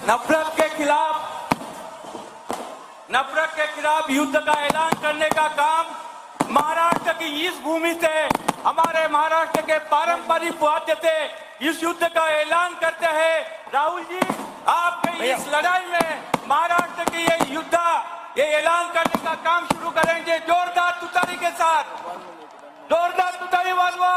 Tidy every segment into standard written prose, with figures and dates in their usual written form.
नफरत के खिलाफ युद्ध का ऐलान करने का काम महाराष्ट्र की इस भूमि से, हमारे महाराष्ट्र के पारंपरिक वाद्य से इस युद्ध का ऐलान करते हैं। राहुल जी, आपके इस लड़ाई में महाराष्ट्र की ये ऐलान करने का काम शुरू करेंगे। जोरदार तुतारी के साथ, जोरदार तुतारी वाजवा।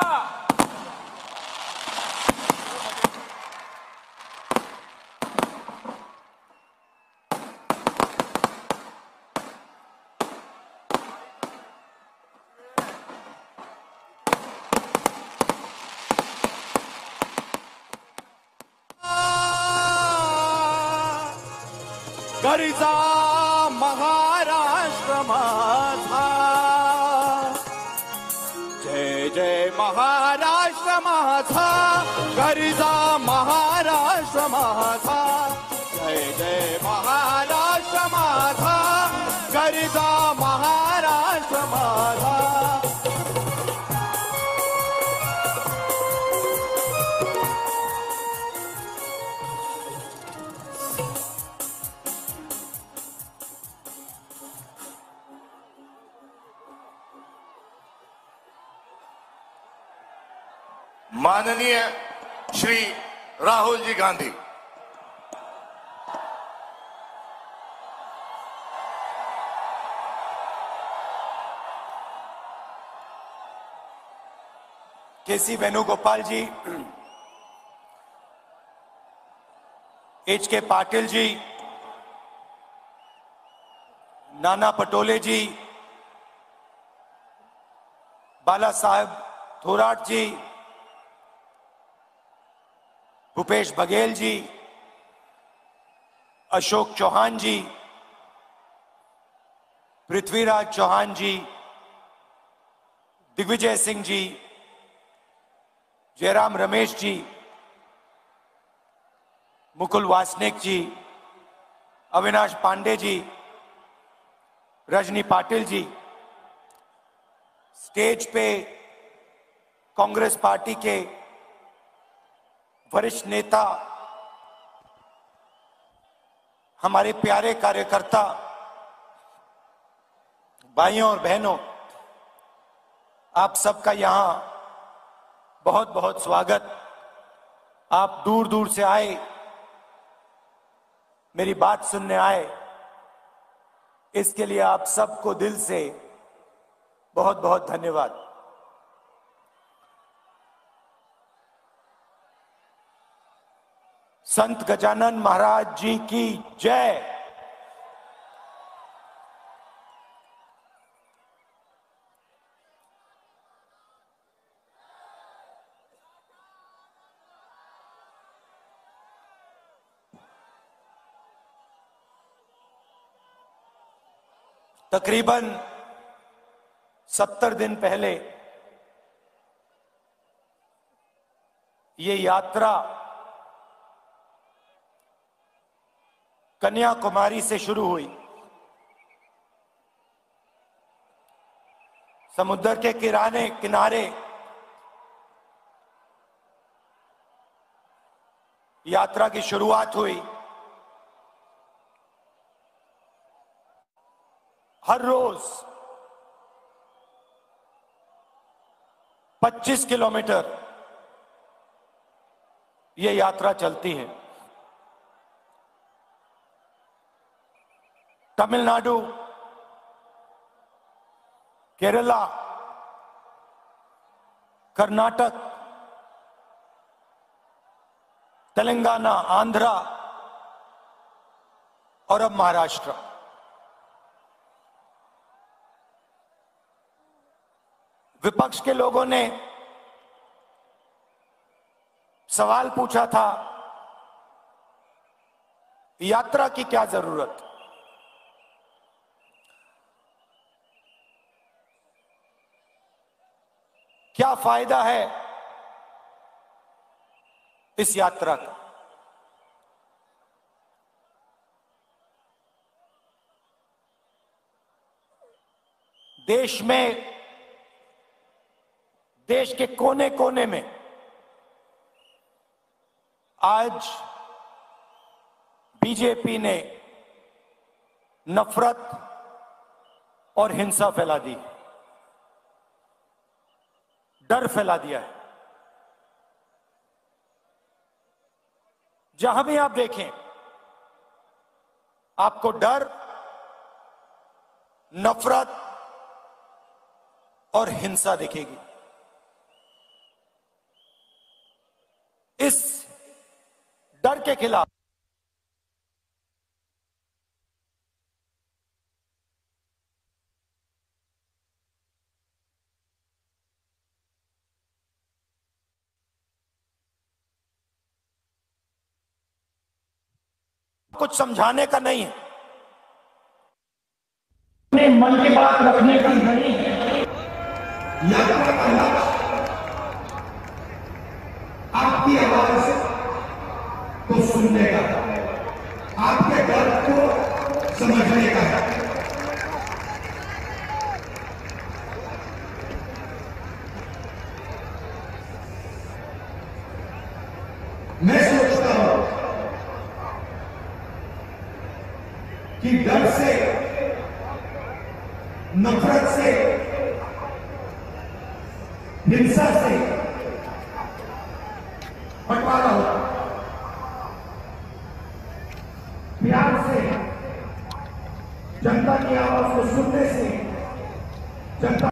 गरजा महाराष्ट्र माझा, जय जय महाराष्ट्र माझा, गरजा महाराष्ट्र माझा, जय जय महाराष्ट्र माझा, गरजा महाराष्ट्र माझा। माननीय श्री राहुल जी गांधी, केसी वेणुगोपाल जी, एच के पाटिल जी, नाना पटोले जी, बाला साहब थोराट जी, भूपेश बघेल जी, अशोक चौहान जी, पृथ्वीराज चौहान जी, दिग्विजय सिंह जी, जयराम रमेश जी, मुकुल वासनिक जी, अविनाश पांडे जी, रजनी पाटिल जी, स्टेज पे कांग्रेस पार्टी के वरिष्ठ नेता, हमारे प्यारे कार्यकर्ता, भाइयों और बहनों, आप सबका यहां बहुत बहुत स्वागत। आप दूर दूर से आए, मेरी बात सुनने आए, इसके लिए आप सबको दिल से बहुत बहुत धन्यवाद। संत गजानन महाराज जी की जय। तकरीबन 70 दिन पहले ये यात्रा कन्याकुमारी से शुरू हुई। समुद्र के किनारे यात्रा की शुरुआत हुई। हर रोज 25 किलोमीटर ये यात्रा चलती है। तमिलनाडु, केरला, कर्नाटक, तेलंगाना, आंध्रा और अब महाराष्ट्र। विपक्ष के लोगों ने सवाल पूछा था, यात्रा की क्या जरूरत? क्या फायदा है इस यात्रा का? देश में, देश के कोने कोने में बीजेपी ने नफरत और हिंसा फैला दी, डर फैला दिया है। जहां भी आप देखें आपको डर, नफरत और हिंसा दिखेगी। इस डर के खिलाफ कुछ समझाने का नहीं है, अपने मन की बात रखने का नहीं है। यात्रा का लक्ष्य आपकी आवाज को सुनने का, आपके दर्द को समझने का है। मैं सोचता हूं कि डर से, नफरत से, हिंसा से बंटवारा होता, प्यार से, जनता की आवाज को सुनने से जनता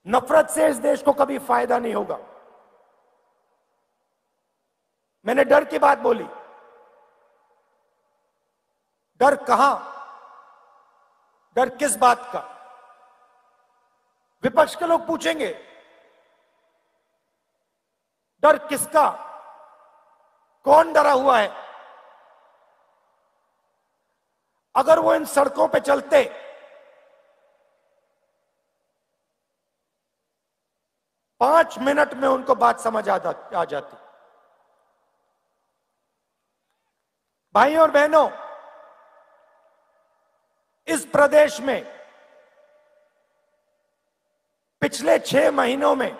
नफरत से इस देश को कभी फायदा नहीं होगा। मैंने डर की बात बोली। डर कहां, डर किस बात का? विपक्ष के लोग पूछेंगे डर किसका, कौन डरा हुआ है? अगर वो इन सड़कों पे चलते, पांच मिनट में उनको बात समझ आ जाती। भाइयों और बहनों, इस प्रदेश में पिछले 6 महीनों में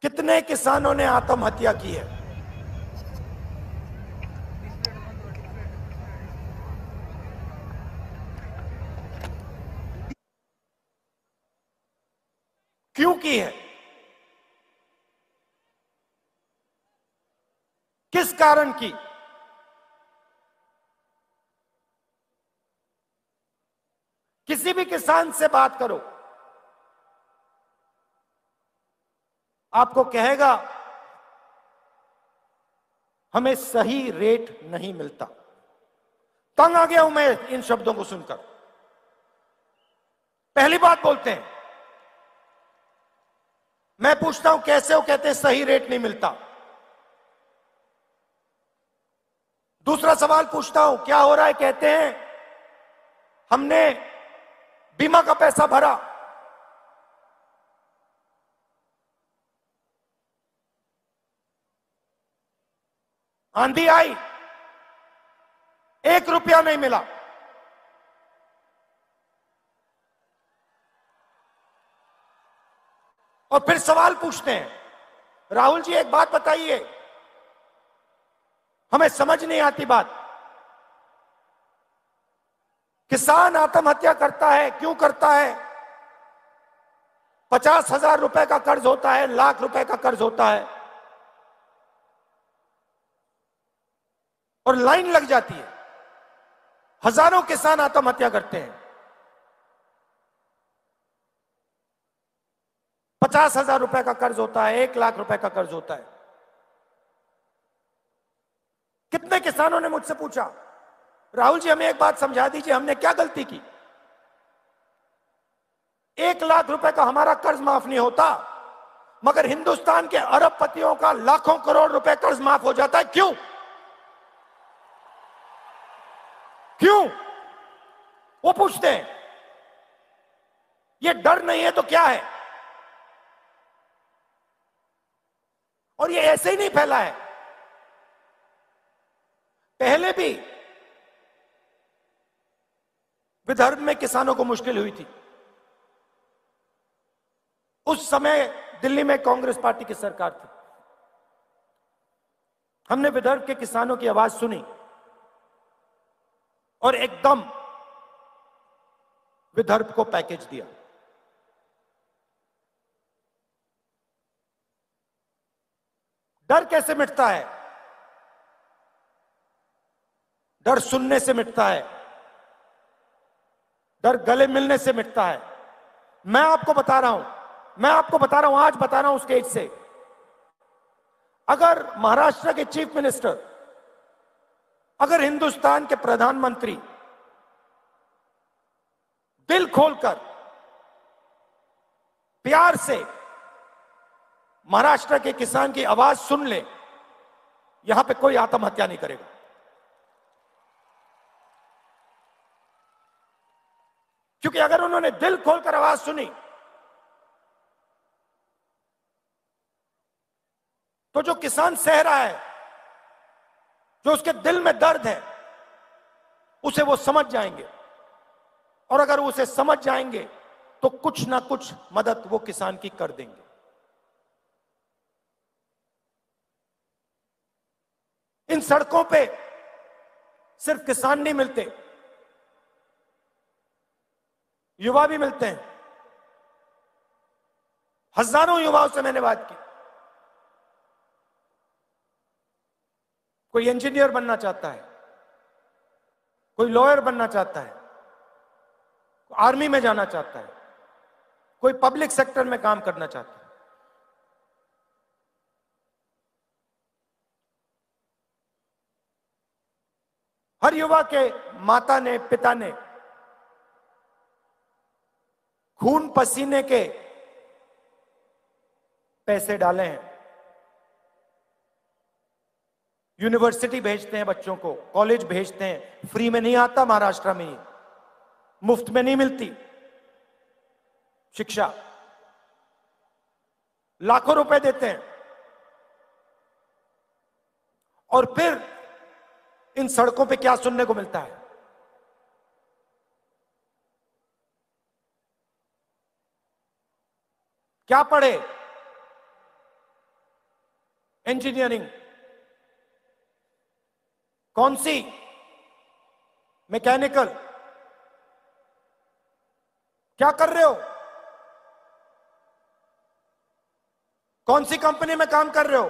कितने किसानों ने आत्महत्या की है? क्यों की है? किस कारण की? किसी भी किसान से बात करो, आपको कहेगा हमें सही रेट नहीं मिलता। तंग आ गया हूं मैं इन शब्दों को सुनकर। पहली बात बोलते हैं, मैं पूछता हूं कैसे? वो कहते हैं सही रेट नहीं मिलता। दूसरा सवाल पूछता हूं क्या हो रहा है? कहते हैं हमने बीमा का पैसा भरा, आंधी आई, 1 रुपया नहीं मिला। और फिर सवाल पूछते हैं, राहुल जी एक बात बताइए, हमें समझ नहीं आती बात, किसान आत्महत्या करता है, क्यों करता है? 50,000 रुपए का कर्ज होता है, लाख रुपए का कर्ज होता है, और लाइन लग जाती है। हजारों किसान आत्महत्या करते हैं। 50,000 रुपए का कर्ज होता है, 1 लाख रुपए का कर्ज होता है। कितने किसानों ने मुझसे पूछा, राहुल जी हमें एक बात समझा दीजिए, हमने क्या गलती की? 1 लाख रुपए का हमारा कर्ज माफ नहीं होता, मगर हिंदुस्तान के अरबपतियों का लाखों करोड़ रुपए कर्ज माफ हो जाता है। क्यों? क्यों? वो पूछते हैं। ये डर नहीं है तो क्या है? और ये ऐसे ही नहीं फैला है, पहले भी विदर्भ में किसानों को मुश्किल हुई थी। उस समय दिल्ली में कांग्रेस पार्टी की सरकार थी। हमने विदर्भ के किसानों की आवाज सुनी और एकदम विदर्भ को पैकेज दिया। डर कैसे मिटता है? डर सुनने से मिटता है, डर गले मिलने से मिटता है। मैं आपको बता रहा हूं, आज बता रहा हूं स्टेज से, अगर महाराष्ट्र के चीफ मिनिस्टर, अगर हिंदुस्तान के प्रधानमंत्री दिल खोलकर प्यार से महाराष्ट्र के किसान की आवाज सुन ले, यहां पे कोई आत्महत्या नहीं करेगा। क्योंकि अगर उन्होंने दिल खोलकर आवाज सुनी तो जो किसान सह रहा है, जो उसके दिल में दर्द है, उसे वो समझ जाएंगे। और अगर उसे समझ जाएंगे तो कुछ ना कुछ मदद वो किसान की कर देंगे। इन सड़कों पे सिर्फ किसान नहीं मिलते, युवा भी मिलते हैं। हजारों युवाओं से मैंने बात की। कोई इंजीनियर बनना चाहता है, कोई लॉयर बनना चाहता है, आर्मी में जाना चाहता है, कोई पब्लिक सेक्टर में काम करना चाहता है। हर युवा के माता ने, पिता ने खून पसीने के पैसे डाले हैं। यूनिवर्सिटी भेजते हैं बच्चों को, कॉलेज भेजते हैं। फ्री में नहीं आता महाराष्ट्र में, मुफ्त में नहीं मिलती शिक्षा, लाखों रुपए देते हैं। और फिर इन सड़कों पे क्या सुनने को मिलता है? क्या पढ़े? इंजीनियरिंग, कौन सी? मैकेनिकल। क्या कर रहे हो? कौन सी कंपनी में काम कर रहे हो?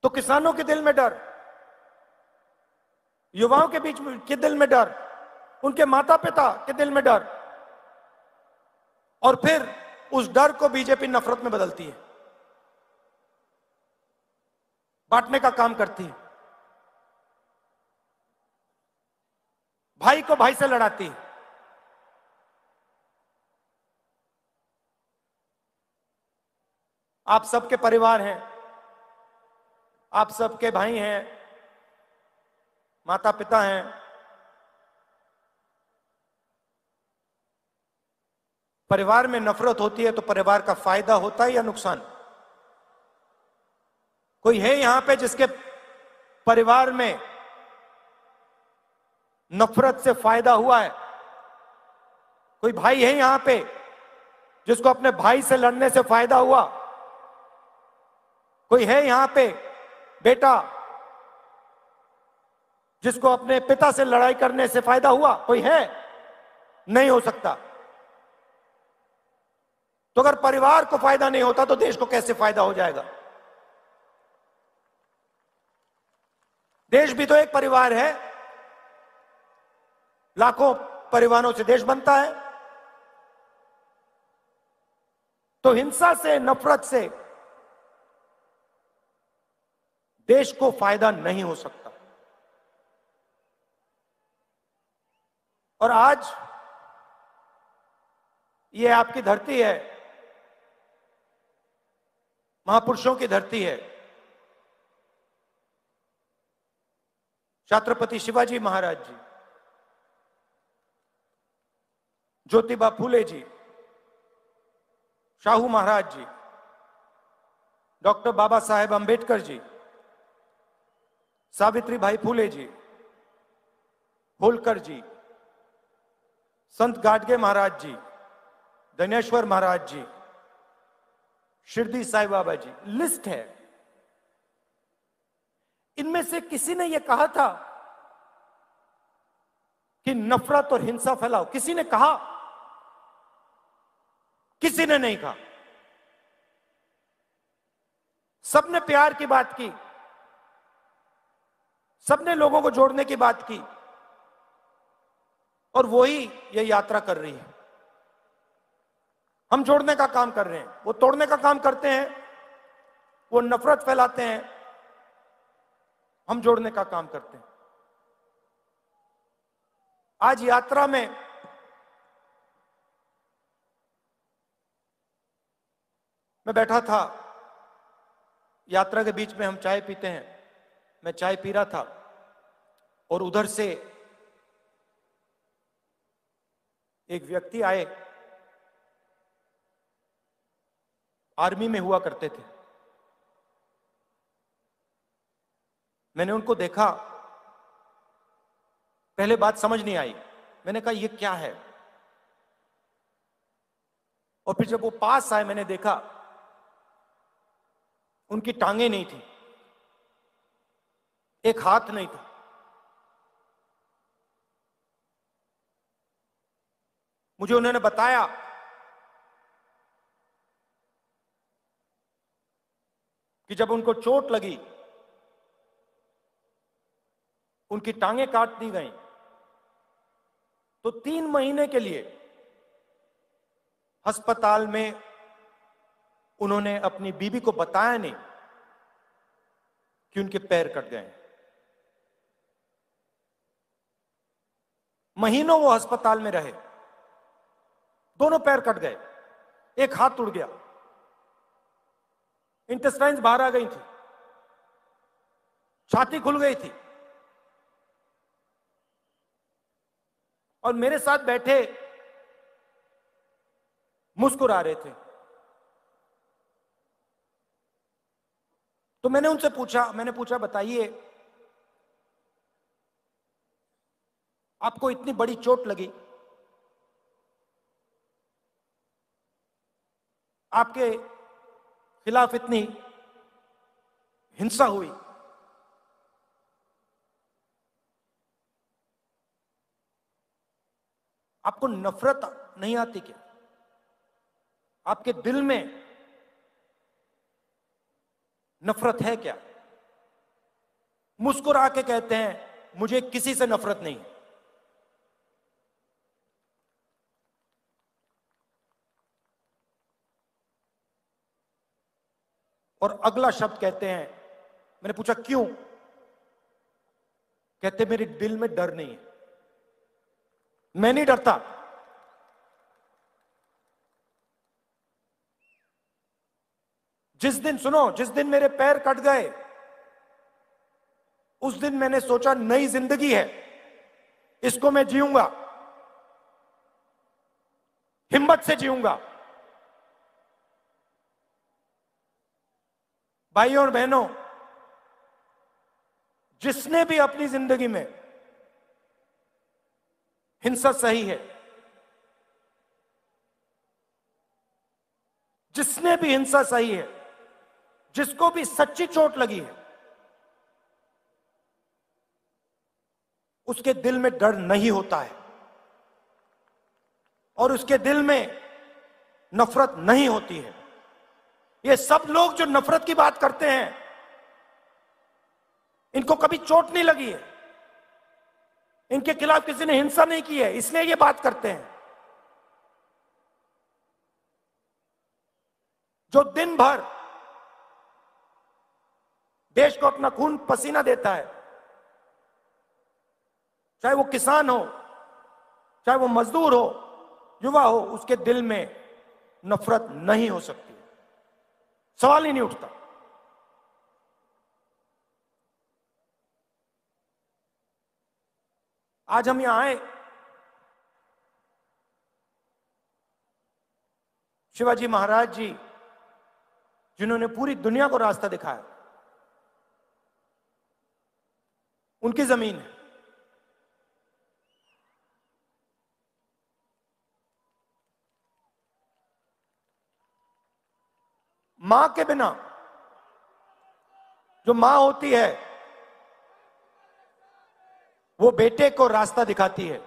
तो किसानों के दिल में डर, युवाओं के बीच में के दिल में डर, उनके माता पिता के दिल में डर, और फिर उस डर को बीजेपी नफरत में बदलती है, बांटने का काम करती है, भाई को भाई से लड़ाती है। आप सबके परिवार हैं, आप सबके भाई हैं, माता पिता हैं। परिवार में नफरत होती है तो परिवार का फायदा होता है या नुकसान? कोई है यहां पे जिसके परिवार में नफरत से फायदा हुआ है? कोई भाई है यहां पे जिसको अपने भाई से लड़ने से फायदा हुआ? कोई है यहां पे बेटा जिसको अपने पिता से लड़ाई करने से फायदा हुआ? कोई है? नहीं हो सकता। तो अगर परिवार को फायदा नहीं होता तो देश को कैसे फायदा हो जाएगा? देश भी तो एक परिवार है, लाखों परिवारों से देश बनता है। तो हिंसा से, नफरत से देश को फायदा नहीं हो सकता। और आज ये आपकी धरती है, महापुरुषों की धरती है। छत्रपति शिवाजी महाराज जी, ज्योतिबा फूले जी, शाहू महाराज जी, डॉक्टर बाबा साहेब अंबेडकर जी, सावित्री भाई फूले जी, होलकर जी, संत गाडगे महाराज जी, धनेश्वर महाराज जी, शिरडी साईं बाबा जी, लिस्ट है। इनमें से किसी ने यह कहा था कि नफरत और हिंसा फैलाओ? किसी ने कहा? किसी ने नहीं कहा। सबने प्यार की बात की, सबने लोगों को जोड़ने की बात की, और वही ये यात्रा कर रही है। हम जोड़ने का काम कर रहे हैं, वो तोड़ने का काम करते हैं, वो नफरत फैलाते हैं, हम जोड़ने का काम करते हैं। आज यात्रा में मैं बैठा था, यात्रा के बीच में हम चाय पीते हैं, मैं चाय पी रहा था और उधर से एक व्यक्ति आए, आर्मी में हुआ करते थे। मैंने उनको देखा, पहले बात समझ नहीं आई, मैंने कहा ये क्या है? और फिर जब वो पास आए मैंने देखा उनकी टांगे नहीं थी, एक हाथ नहीं था। मुझे उन्होंने बताया कि जब उनको चोट लगी, उनकी टांगें काट दी गई, तो 3 महीने के लिए अस्पताल में उन्होंने अपनी बीवी को बताया नहीं कि उनके पैर कट गए। महीनों वो अस्पताल में रहे, दोनों पैर कट गए, एक हाथ टूट गया, इंटेस्टाइन्स बाहर आ गई थी, छाती खुल गई थी। और मेरे साथ बैठे मुस्कुरा रहे थे। तो मैंने पूछा बताइए, आपको इतनी बड़ी चोट लगी, आपके खिलाफ इतनी हिंसा हुई, आपको नफरत नहीं आती क्या? आपके दिल में नफरत है क्या? मुस्कुरा के कहते हैं मुझे किसी से नफरत नहीं। और अगला शब्द कहते हैं, मैंने पूछा क्यों? कहते मेरे दिल में डर नहीं है, मैं नहीं डरता। जिस दिन मेरे पैर कट गए, उस दिन मैंने सोचा नई जिंदगी है, इसको मैं जीऊंगा, हिम्मत से जीऊंगा। भाइयों और बहनों, जिसने भी अपनी जिंदगी में हिंसा सही है, जिसने भी हिंसा सही है, जिसको भी सच्ची चोट लगी है, उसके दिल में डर नहीं होता है और उसके दिल में नफरत नहीं होती है। ये सब लोग जो नफरत की बात करते हैं, इनको कभी चोट नहीं लगी है, इनके खिलाफ किसी ने हिंसा नहीं की है, इसलिए ये बात करते हैं। जो दिन भर देश को अपना खून पसीना देता है, चाहे वो किसान हो, चाहे वो मजदूर हो, युवा हो, उसके दिल में नफरत नहीं हो सकती, सवाल ही नहीं उठता। आज हम यहां आए, शिवाजी महाराज जी जिन्होंने पूरी दुनिया को रास्ता दिखाया, उनकी जमीन है। मां के बिना, जो मां होती है वो बेटे को रास्ता दिखाती है।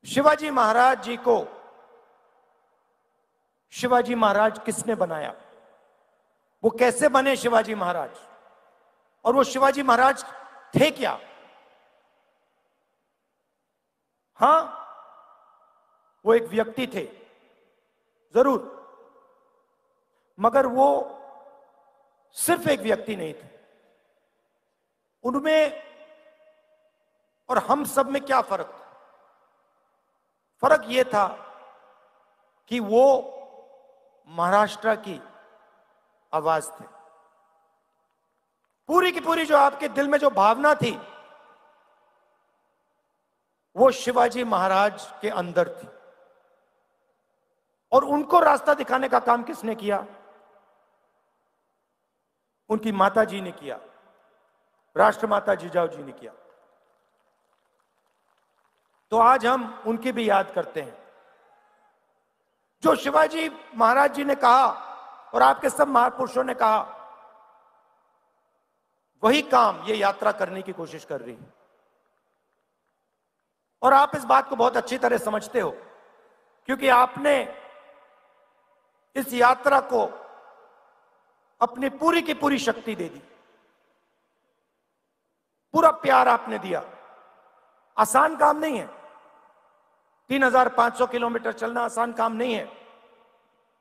शिवाजी महाराज जी को शिवाजी महाराज किसने बनाया, वो कैसे बने शिवाजी महाराज, और वो शिवाजी महाराज थे क्या? हां, वो एक व्यक्ति थे जरूर, मगर वो सिर्फ एक व्यक्ति नहीं थे। उनमें और हम सब में क्या फर्क था? फर्क यह था कि वो महाराष्ट्र की आवाज थे। पूरी की पूरी जो आपके दिल में जो भावना थी, वो शिवाजी महाराज के अंदर थी। और उनको रास्ता दिखाने का काम किसने किया? उनकी माता जी ने किया, राष्ट्रमाता जिजाऊ जी ने किया। तो आज हम उनकी भी याद करते हैं। जो शिवाजी महाराज जी ने कहा और आपके सब महापुरुषों ने कहा, वही काम ये यात्रा करने की कोशिश कर रही है। और आप इस बात को बहुत अच्छी तरह समझते हो, क्योंकि आपने इस यात्रा को अपनी पूरी की पूरी शक्ति दे दी, पूरा प्यार आपने दिया। आसान काम नहीं है, 3500 किलोमीटर चलना आसान काम नहीं है,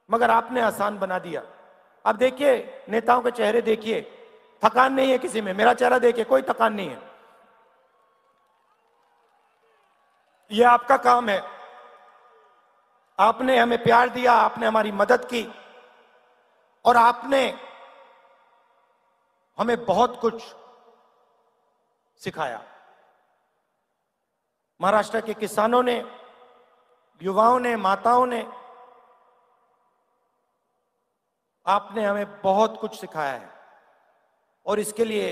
मगर आपने आसान बना दिया। अब देखिए, नेताओं के चेहरे देखिए, थकान नहीं है किसी में। मेरा चेहरा देखिए, कोई थकान नहीं है। यह आपका काम है। आपने हमें प्यार दिया, आपने हमारी मदद की, और आपने हमें बहुत कुछ सिखाया। महाराष्ट्र के किसानों ने, युवाओं ने, माताओं ने, आपने हमें बहुत कुछ सिखाया है, और इसके लिए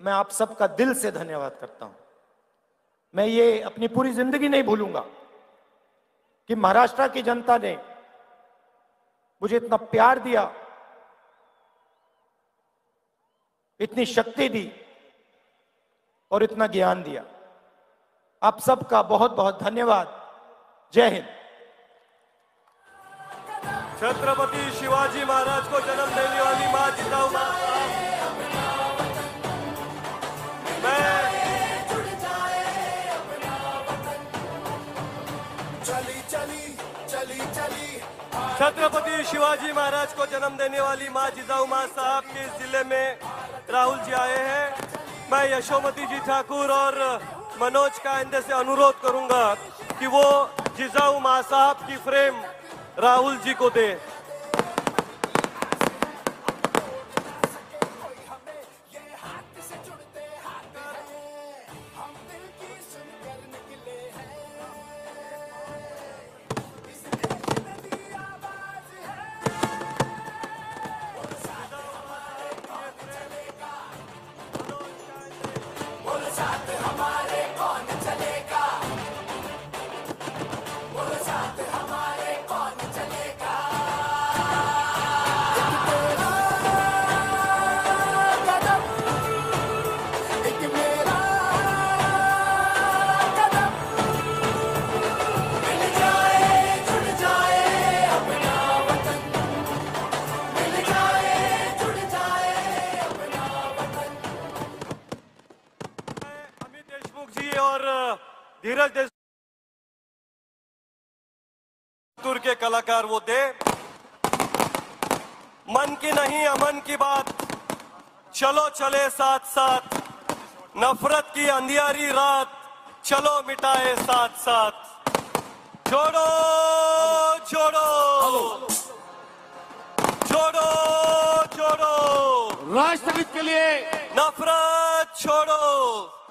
मैं आप सबका दिल से धन्यवाद करता हूं। मैं ये अपनी पूरी जिंदगी नहीं भूलूंगा कि महाराष्ट्र की जनता ने मुझे इतना प्यार दिया, इतनी शक्ति दी और इतना ज्ञान दिया। आप सबका बहुत बहुत धन्यवाद। जय हिंद। छत्रपति शिवाजी महाराज को जन्म देने वाली मां जिजाऊ मां, छत्रपति शिवाजी महाराज को जन्म देने वाली मां जिजाऊ मां साहब के जिले में राहुल जी आए हैं। मैं यशोमती जी ठाकुर और मनोज कायंदे से अनुरोध करूंगा कि वो जिजाऊ मां साहब की फ्रेम राहुल जी को दे। ठाकुर के कलाकार वो दे। मन की नहीं अमन की बात, चलो चले साथ साथ, नफरत की अंधियारी रात, चलो मिटाए साथ साथ। जोड़ो जोड़ो जोड़ो जोड़ो राष्ट्रहित के लिए नफरत छोड़ो।